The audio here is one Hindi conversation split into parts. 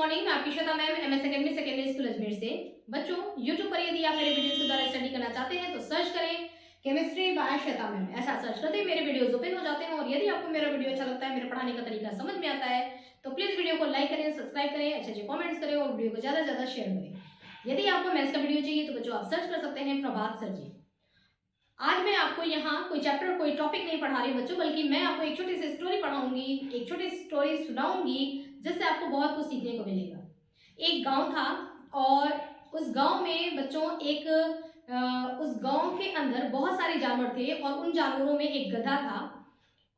मॉर्निंग। मैं आपकी Shweta ma'am, MS academy secondary school Ajmer से। बच्चों, यूट्यूब पर यदि आप मेरे वीडियोस के द्वारा स्टडी करना चाहते हैं तो सर्च करें केमिस्ट्री बाय श्वेता मैम। ऐसा सर्च करते ही मेरे वीडियोस ओपन हो जाते हैं। और यदि आपको मेरा वीडियो अच्छा लगता है, मेरे पढ़ाने का तरीका समझ में आता है, तो प्लीज वीडियो को लाइक करें, सब्सक्राइब करें, अच्छे अच्छे कॉमेंट्स करें और वीडियो को ज्यादा से ज्यादा शेयर करें। यदि आपको मैथ्स का वीडियो चाहिए तो बच्चों आप सर्च कर सकते हैं प्रभात सर जी। आज मैं आपको यहाँ कोई चैप्टर कोई टॉपिक नहीं पढ़ा रही बच्चों, बल्कि मैं आपको एक छोटी सी स्टोरी पढ़ाऊंगी, एक छोटी सी स्टोरी सुनाऊंगी जिससे आपको बहुत कुछ सीखने को मिलेगा। एक गांव था और उस गांव में बच्चों उस गांव के अंदर बहुत सारे जानवर थे और उन जानवरों में एक गधा था।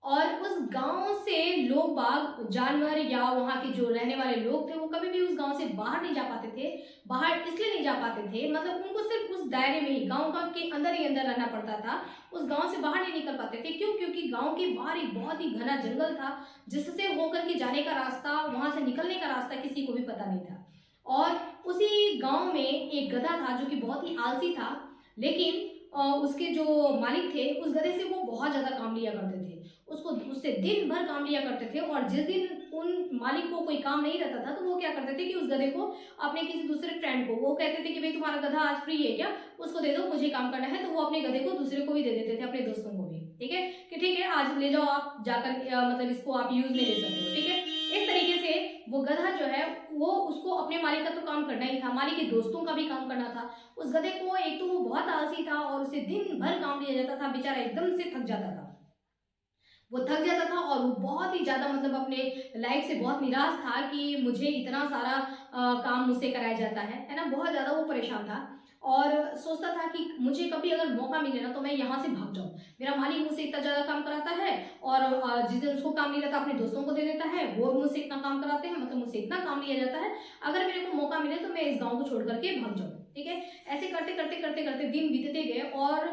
और उस गांव से लोग बाग जानवर या वहाँ के जो रहने वाले लोग थे वो कभी भी उस गांव से बाहर नहीं जा पाते थे। बाहर इसलिए नहीं जा पाते थे, मतलब उनको सिर्फ उस दायरे में ही, गांव का के अंदर ही अंदर रहना पड़ता था। उस गांव से बाहर नहीं निकल पाते थे। क्यों? क्योंकि गांव के बाहर एक बहुत ही घना जंगल था जिससे होकर के जाने का रास्ता, वहां से निकलने का रास्ता किसी को भी पता नहीं था। और उसी गांव में एक गधा था जो कि बहुत ही आलसी था, लेकिन उसके जो मालिक थे उस गधे से वो बहुत ज्यादा काम लिया करते थे। उससे दिन भर काम लिया करते थे। और जिस दिन उन मालिक को कोई काम नहीं रहता था तो वो क्या करते थे कि उस गधे को अपने किसी दूसरे फ्रेंड को, वो कहते थे कि भाई तुम्हारा गधा आज फ्री है क्या, उसको दे दो, मुझे काम करना है। तो वो अपने गधे को दूसरे को भी दे देते थे, अपने दोस्तों को भी। ठीक है कि ठीक है आज ले जाओ आप जाकर, मतलब इसको आप यूज में ले सकते हो। ठीक है, इस तरीके से वो गधा जो है वो उसको अपने मालिक का तो काम करना ही था, मालिक के दोस्तों का भी काम करना था। उस गधे को एक तो वो बहुत आलसी था और उसे दिन भर काम लिया जाता था, बेचारा एकदम से थक जाता था। वो थक जाता था और वो बहुत ही ज्यादा, मतलब अपने लाइफ से बहुत निराश था कि मुझे इतना सारा काम मुझसे कराया जाता है ना। बहुत ज्यादा वो परेशान था और सोचता था कि मुझे कभी अगर मौका मिले ना तो मैं यहाँ से भाग जाऊं। मेरा मालिक मुझसे इतना ज्यादा काम कराता है और जिस दिन उसको काम नहीं रहता अपने दोस्तों को दे देता है, वो मुझसे इतना काम कराते हैं, मतलब मुझसे इतना काम लिया जाता है। अगर मेरे को मौका मिले तो मैं इस गाँव को छोड़ करके भाग जाऊँ। ठीक है, ऐसे करते करते करते करते दिन बीतते गए और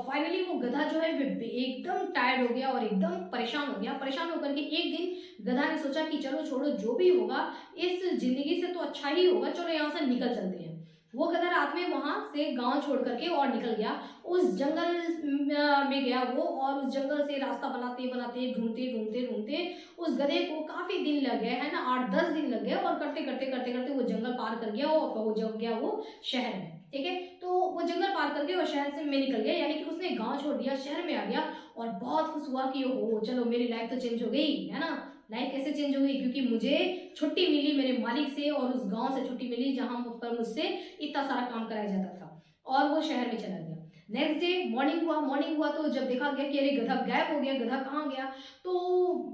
फाइनली वो गधा जो है एकदम टायर्ड हो गया और एकदम परेशान हो गया। परेशान होकर के एक दिन गधा ने सोचा कि चलो छोड़ो, जो भी होगा इस जिंदगी से तो अच्छा ही होगा, चलो यहाँ से निकल चलते हैं। वो गधा रात में वहां से गांव छोड़ करके और निकल गया, उस जंगल में गया वो। और उस जंगल से रास्ता बनाते बनाते ढूंढते ढूंढते ढूंढते उस गधे को काफी दिन लग गए, है ना, 8-10 दिन लग गए। और करते करते करते करते वो जंगल पार कर गया और वो जब गया वो शहर में। ठीक है, तो वो जंगल पार करके और शहर से में निकल गया, यानी कि उसने गांव छोड़ दिया, शहर में आ गया और बहुत खुश हुआ कि ओहो चलो मेरी लाइफ तो चेंज हो गई, है ना। लाइफ कैसे चेंज हो गई? क्योंकि मुझे छुट्टी मिली मेरे मालिक से और उस गांव से छुट्टी मिली जहां पर मुझसे इतना सारा काम कराया जाता था। और वो शहर में चला गया। नेक्स्ट डे मॉर्निंग हुआ तो जब देखा गया कि अरे गधा गायब हो गया, गधा कहाँ गया, तो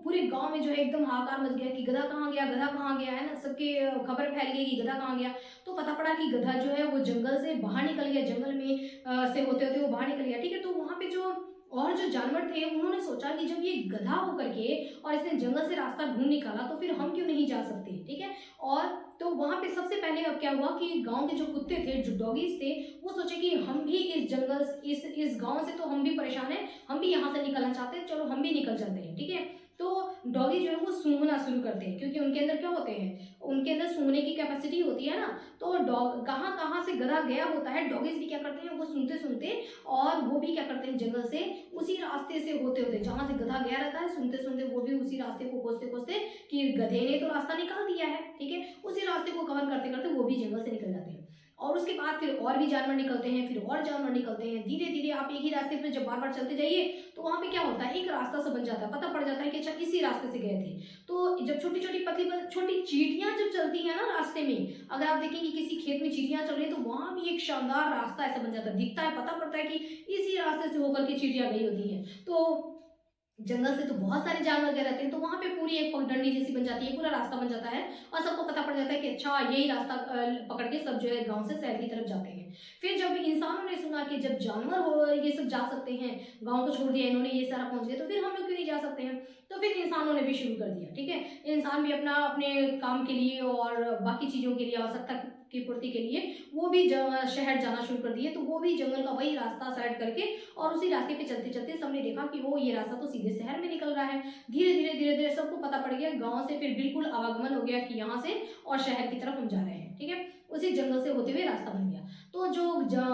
पूरे गांव में जो है एकदम हाहाकार मच गया कि गधा कहाँ गया, गधा कहाँ गया, है ना। सबके खबर फैल गई कि गधा कहाँ गया। तो पता पड़ा कि गधा जो है वो जंगल से बाहर निकल गया, जंगल में से होते होते वो बाहर निकल गया। ठीक है, तो वहां पे जो और जो जानवर थे उन्होंने सोचा कि जब ये गधा होकर के और इसने जंगल से रास्ता ढूंढ निकाला तो फिर हम क्यों नहीं जा सकते। ठीक है, और तो वहां पे सबसे पहले अब क्या हुआ कि गांव के जो कुत्ते थे, जो डॉगीज थे, वो सोचे कि हम भी इस जंगल इस गांव से तो हम भी परेशान हैं, हम भी यहाँ से निकलना चाहते हैं, चलो हम भी निकल चलते हैं। ठीक है, तो डॉगी जो है वो सूंघना शुरू करते हैं, क्योंकि उनके अंदर क्या होते हैं, उनके अंदर सूंघने की कैपेसिटी होती है ना। तो डॉग कहाँ कहाँ से गधा गया होता है, डॉगीज भी क्या करते हैं वो सूंघते सूंघते, और वो भी क्या करते हैं जंगल से उसी रास्ते से होते होते जहां से गधा गया रहता है, सुनते सुनते वो भी उसी रास्ते को खोजते खोजते कि गधे ने तो रास्ता निकाल दिया है। ठीक है, उसी रास्ते को कवर करते करते वो भी जंगल से निकल जाते हैं। और उसके बाद फिर और भी जानवर निकलते हैं, फिर और जानवर निकलते हैं। धीरे धीरे आप एक ही रास्ते पर जब बार बार चलते जाइए तो वहां पे क्या होता है, एक रास्ता सा बन जाता है, पता पड़ जाता है कि अच्छा इसी रास्ते से गए थे। तो जब छोटी छोटी पतली छोटी चींटियां जब चलती हैं ना रास्ते में, अगर आप देखेंगे किसी खेत में चींटियां चल रही है तो वहां भी एक शानदार रास्ता ऐसा बन जाता है, दिखता है, पता पड़ता है कि इसी रास्ते से होकर के चींटियां गई होती हैं। तो जंगल से तो बहुत सारे जानवर गए रहते हैं, तो वहां पे पूरी एक पगडंडी जैसी बन जाती है, पूरा रास्ता बन जाता है और सबको पता पड़ जाता है कि अच्छा यही रास्ता पकड़ के सब जो है गांव से शहर की तरफ जाते हैं। फिर जब इंसानों ने सुना कि जब जानवर हो ये सब जा सकते हैं, गांव को छोड़ दिया इन्होंने, ये सारा पहुंच गया, तो फिर हम लोग क्यों नहीं जा सकते हैं। तो फिर इंसानों ने भी शुरू कर दिया। ठीक है, इंसान भी अपने काम के लिए और बाकी चीजों के लिए, आवश्यकता की पूर्ति के लिए वो भी शहर जाना शुरू कर दिए। तो वो भी जंगल का वही रास्ता सेलेक्ट करके और उसी रास्ते पे चलते चलते सबने देखा कि वो ये रास्ता तो सीधे शहर में निकल रहा है। धीरे धीरे सबको पता पड़ गया, गांव से फिर बिल्कुल आवागमन हो गया कि यहाँ से और शहर की तरफ हम जा रहे हैं। ठीक है, उसी जंगल से होते हुए रास्ता बन गया। तो जो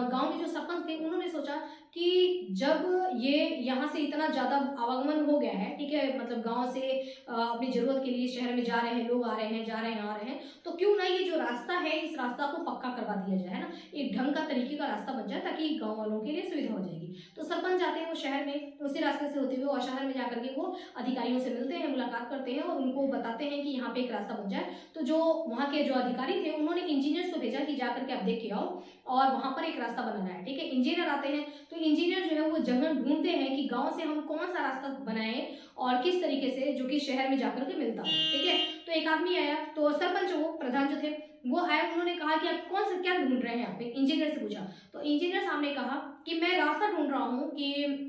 गांव के जो सरपंच थे उन्होंने सोचा कि जब ये यहाँ से इतना ज़्यादा आवागमन हो गया है, ठीक है, मतलब गांव से अपनी ज़रूरत के लिए शहर में जा रहे हैं, लोग आ रहे हैं, जा रहे हैं, आ रहे हैं, तो क्यों ना ये जो रास्ता है इस रास्ता को पक्का करवा दिया जाए, है ना, एक ढंग का तरीके का रास्ता बन जाए ताकि गाँव वालों के लिए सुविधा हो जाएगी। तो सरपंच जाते हैं वो शहर में, उसी रास्ते से होते हुए और शहर में जाकर के वो अधिकारियों से मिलते हैं, मुलाकात करते हैं और उनको बताते हैं कि यहाँ पे एक रास्ता बन जाए। तो जो वहाँ के जो अधिकारी थे उन्होंने इंजीनियर्स को भेजा कि जाकर के आप देख के आओ और वहाँ पर एक रास्ता बनाना है, ठीक है। इंजीनियर आते हैं तो इंजीनियर जो है वो जगह ढूंढते हैं कि गांव से हम कौन सा रास्ता बनाएं और किस तरीके से जो कि शहर में जाकर के मिलता हो, ठीक है। तो एक आदमी आया, तो सरपंच वो प्रधान जो थे वो आए, उन्होंने कहा कि आप कौन सा क्या ढूंढ रहे हैं यहाँ पे, इंजीनियर से पूछा। तो इंजीनियर सामने कहा कि मैं रास्ता ढूंढ रहा हूँ कि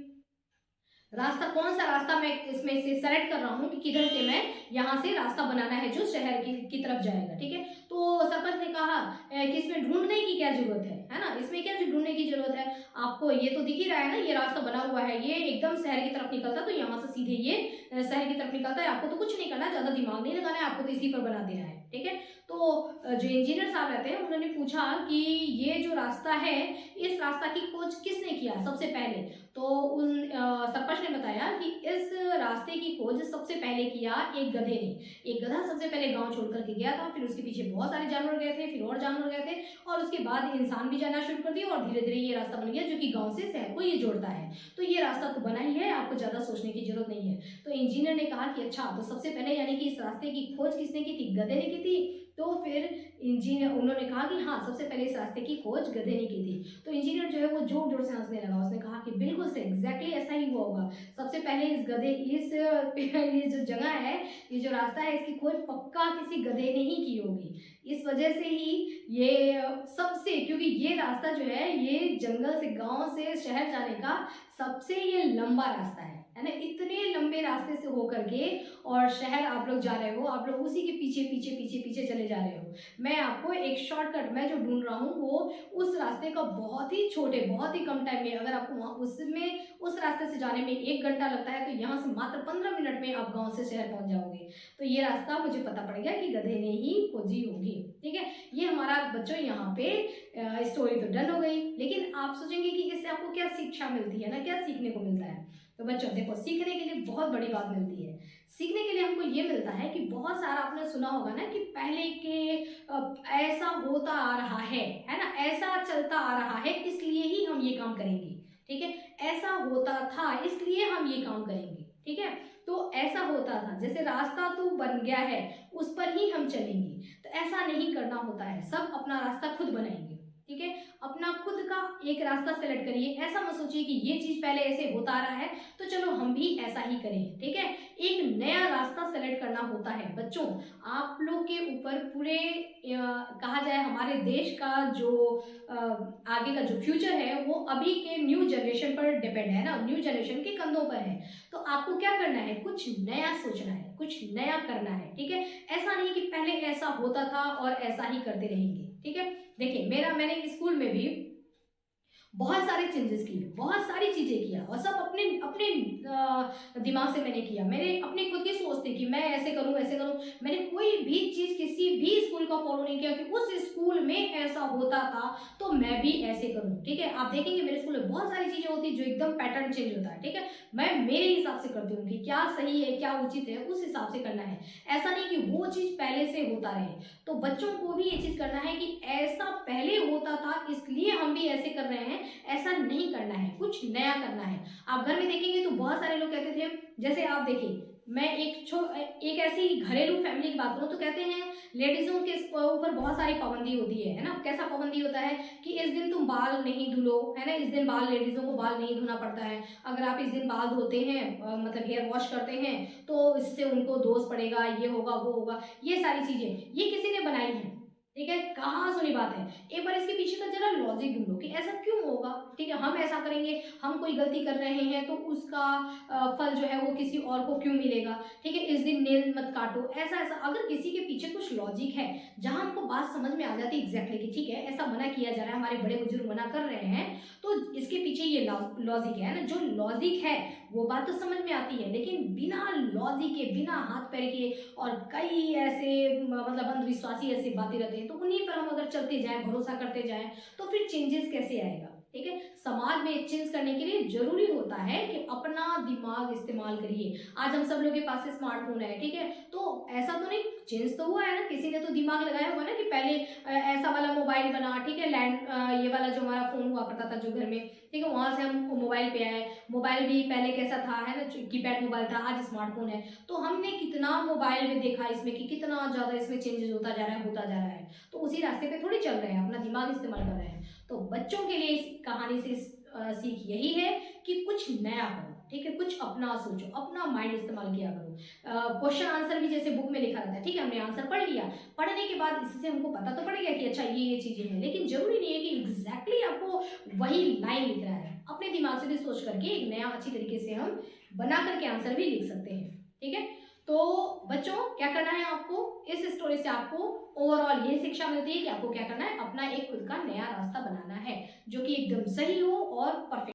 रास्ता कौन सा रास्ता मैं इसमें से सेलेक्ट कर रहा हूँ कि किधर से मैं यहाँ से रास्ता बनाना है जो शहर की तरफ जाएगा, ठीक है। तो सरपंच ने कहा कि इसमें ढूंढने की क्या जरूरत है ना, इसमें क्या ढूंढने की जरूरत है, आपको ये तो दिख ही रहा है ना, ये रास्ता बना हुआ है, ये एकदम शहर की तरफ निकलता है, तो यहाँ से सीधे ये शहर की तरफ निकलता है, आपको तो कुछ नहीं करना, ज्यादा दिमाग नहीं लगाना है, आपको तो इसी पर बना देना है, ठीक है। तो जो इंजीनियर साहब रहते हैं उन्होंने पूछा कि ये जो रास्ता है इस रास्ता की खोज किसने किया सबसे पहले। तो उन सरपंच ने बताया कि इस रास्ते की खोज सबसे पहले किया एक गधे ने। एक गधा सबसे पहले गांव छोड़ करके गया था, फिर उसके पीछे बहुत सारे जानवर गए थे, फिर और जानवर गए थे और उसके बाद इंसान भी जाना शुरू कर दिया और धीरे धीरे ये रास्ता बन गया जो कि गांव से शहर को ये जोड़ता है। तो ये रास्ता तो बना ही है, आपको ज्यादा सोचने की जरूरत नहीं है। तो इंजीनियर ने कहा कि अच्छा, तो सबसे पहले यानी कि इस रास्ते की खोज किसने की थी, गधे ने की थी। तो फिर इंजीनियर उन्होंने कहा कि हाँ, सबसे पहले इस रास्ते की खोज गधे ने की थी। तो इंजीनियर जो है वो जोर जोर से हंसने लगा, उसने कहा कि बिल्कुल से एग्जैक्टली ऐसा ही हुआ होगा, सबसे पहले इस गधे ये जो जगह है, ये जो रास्ता है, इसकी खोज पक्का किसी गधे ने ही की होगी। इस वजह से ही ये सबसे, क्योंकि ये रास्ता जो है ये जंगल से गांव से शहर जाने का सबसे ये लंबा रास्ता है ना, इतने लंबे रास्ते से होकर के और शहर आप लोग जा रहे हो, आप लोग उसी के पीछे पीछे पीछे पीछे चले जा रहे हो। मैं आपको एक शॉर्टकट मैं जो ढूंढ रहा हूँ वो उस रास्ते का बहुत ही छोटे, बहुत ही कम टाइम में, अगर आपको वहाँ उसमें उस रास्ते से जाने में 1 घंटा लगता है तो यहाँ से मात्र 15 मिनट में आप गाँव से शहर पहुँच जाओगे। तो ये रास्ता मुझे पता पड़ गया कि गधे ने ही खोजी होगी, ठीक है। ये हमारा बच्चों यहाँ पे स्टोरी तो डन हो गई, लेकिन आप सोचेंगे कि इससे आपको क्या शिक्षा मिलती है ना, क्या सीखने को मिलता है। तो बच्चों देखो, सीखने के लिए बहुत बड़ी बात मिलती है। सीखने के लिए हमको ये मिलता है कि बहुत सारा आपने सुना होगा ना कि पहले के ऐसा होता आ रहा है ना, ऐसा चलता आ रहा है इसलिए ही हम ये काम करेंगे, ठीक है। ऐसा होता था इसलिए हम ये काम करेंगे, ठीक है। तो ऐसा होता था, जैसे रास्ता तो बन गया है उस पर ही हम चलेंगे, तो ऐसा नहीं करना होता है। सब अपना रास्ता खुद बनाएंगे, ठीक है। अपना खुद का एक रास्ता सेलेक्ट करिए, ऐसा मत सोचिए कि ये चीज पहले ऐसे होता आ रहा है तो चलो हम भी ऐसा ही करें, ठीक है। एक नया रास्ता सेलेक्ट करना होता है। बच्चों, आप लोग के ऊपर पूरे कहा जाए हमारे देश का जो आगे का जो फ्यूचर है वो अभी के न्यू जनरेशन पर डिपेंड है ना, न्यू जनरेशन के कंधों पर है। तो आपको क्या करना है, कुछ नया सोचना है, कुछ नया करना है, ठीक है। ऐसा नहीं कि पहले ऐसा होता था और ऐसा ही करते रहेंगे, ठीक है। देखिए, मैंने स्कूल में भी बहुत सारे चेंजेस किए, बहुत सारी चीजें किया और सब अपने अपने दिमाग से मैंने किया। मेरे अपने खुद की सोच थी कि मैं ऐसे करूं ऐसे करूं। मैंने कोई भी चीज किसी भी स्कूल का फॉलो नहीं किया कि उस स्कूल में ऐसा होता था तो मैं भी ऐसे करूं, ठीक है। आप देखेंगे मेरे स्कूल में बहुत सारी चीजें होती जो एकदम पैटर्न चेंज होता है, ठीक है। मैं मेरे हिसाब से करती हूँ कि क्या सही है क्या उचित है, उस हिसाब से करना है। ऐसा नहीं कि वो चीज पहले से होता रहे। तो बच्चों को भी ये चीज करना है कि ऐसा पहले होता था इसलिए हम भी ऐसे कर रहे हैं, ऐसा नहीं करना है, कुछ नया करना है। आप घर में देखेंगे तो बहुत सारे लोग कहते थे, जैसे आप देखिए, मैं एक ऐसी घरेलू फैमिली की बात करूं तो कहते हैं लेडीजों के ऊपर बहुत सारी पाबंदी होती है ना। कैसा पाबंदी होता है कि इस दिन तुम बाल नहीं धुलो, है ना, इस दिन बाल, लेडीजों को बाल नहीं धोना पड़ता है। अगर आप इस दिन बाल धोते हैं मतलब हेयर वॉश करते हैं तो इससे उनको दोष पड़ेगा, ये होगा वो होगा। ये सारी चीजें ये किसी ने बनाई है, ठीक है, कहाँ सुनी बात है। एक बार इसके पीछे का जरा लॉजिक ढूंढो कि ऐसा क्यों होगा, ठीक है। हम ऐसा करेंगे, हम कोई गलती कर रहे हैं तो उसका फल जो है वो किसी और को क्यों मिलेगा, ठीक है। इस दिन नेल मत काटो, ऐसा ऐसा। अगर किसी के पीछे कुछ लॉजिक है जहां हमको बात समझ में आ जाती है एग्जैक्टली कि ठीक है ऐसा मना किया जा रहा है, हमारे बड़े बुजुर्ग मना कर रहे हैं, तो इसके पीछे ये लॉजिक है ना। जो लॉजिक है वो बात तो समझ में आती है, लेकिन बिना लॉजिक के, बिना हाथ पैर के और कई ऐसे मतलब अंधविश्वासी ऐसी बातें रहते हैं, तो उन्हीं पर हम अगर चलते जाएं, भरोसा करते जाएं, तो फिर चेंजेस कैसे आएगा। ठीक है। समाज में चेंज करने के लिए जरूरी होता है कि अपना दिमाग इस्तेमाल करिए। आज हम सब लोगों के पास स्मार्टफोन है, ठीक है, तो ऐसा तो नहीं, चेंज तो हुआ है ना, किसी ने तो दिमाग लगाया होगा ना कि पहले ऐसा वाला मोबाइल बना, ठीक है, ये वाला जो हमारा फोन हुआ करता था जो घर में, ठीक है, वहां से हम मोबाइल पे आए। मोबाइल भी पहले कैसा था, है ना, कीपैड मोबाइल था, आज स्मार्टफोन है। तो हमने कितना मोबाइल में देखा इसमें कि कितना ज्यादा इसमें चेंजेस होता जा रहा है, होता जा रहा है। तो उसी रास्ते पे थोड़ी चल रहे हैं, अपना दिमाग इस्तेमाल कर रहे हैं। तो बच्चों के लिए इस कहानी से सीख यही है कि कुछ नया करो, ठीक है, कुछ अपना सोचो, अपना माइंड इस्तेमाल किया करो। क्वेश्चन आंसर भी जैसे बुक में लिखा रहता है, ठीक है, हमने आंसर पढ़ लिया, पढ़ने के बाद इससे हमको पता तो पड़ गया कि अच्छा ये चीजें हैं, लेकिन जरूरी नहीं है कि एग्जैक्टली आपको वही लाइन लिख रहा है। अपने दिमाग से भी सोच करके एक नया अच्छी तरीके से हम बना करके आंसर भी लिख सकते हैं, ठीक है। तो बच्चों क्या करना है आपको, इस स्टोरी से आपको ओवरऑल ये शिक्षा मिलती है कि आपको क्या करना है, अपना एक खुद का नया रास्ता बनाना है जो कि एकदम सही हो और परफेक्ट।